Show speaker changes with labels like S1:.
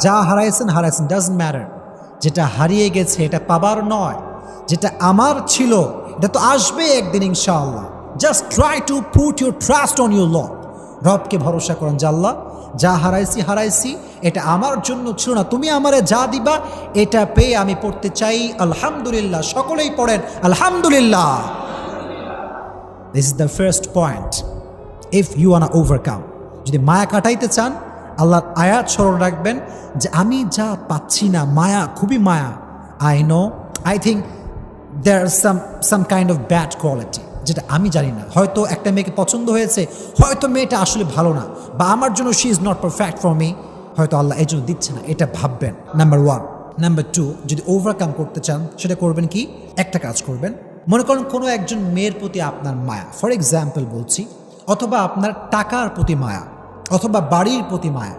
S1: যা হারাইছেন হারাইছেন, doesn't matter. যেটা হারিয়ে গেছে এটা পাবার নয়, যেটা আমার ছিল এটা তো আসবে একদিন ইনশাআল্লাহ। Just try to put your trust on your Lord. রবকে ভরসা করেন যে আল্লাহ যা হারাইছি এটা আমার জন্য ছিল না, তুমি আমারে যা দিবা এটা পেয়ে আমি পড়তে চাই আলহামদুলিল্লাহ। সকলেই পড়েন আলহামদুলিল্লাহ। This is the first point. If you wanna overcome, যদি মায়া কাটাইতে চান আল্লাহর আয়াত স্মরণ রাখবেন যে আমি যা পাচ্ছি না, মায়া, খুবই মায়া। I know, I think there some kind of bad quality, যেটা আমি জানি না। হয়তো একটা মেয়েকে পছন্দ হয়েছে, হয়তো মেয়েটা আসলে ভালো না, বা আমার জন্য she is not perfect for me, হয়তো আল্লাহ এই জন্য দিচ্ছে না, এটা ভাববেন। Number one. নাম্বার টু, যদি ওভারকাম করতে চান সেটা করবেন কি, একটা কাজ করবেন। মনে করেন কোনো একজন মেয়ের প্রতি আপনার মায়া, ফর এক্সাম্পল বলছি, অথবা আপনার টাকার প্রতি মায়া, অথবা বাড়ির প্রতি মায়া,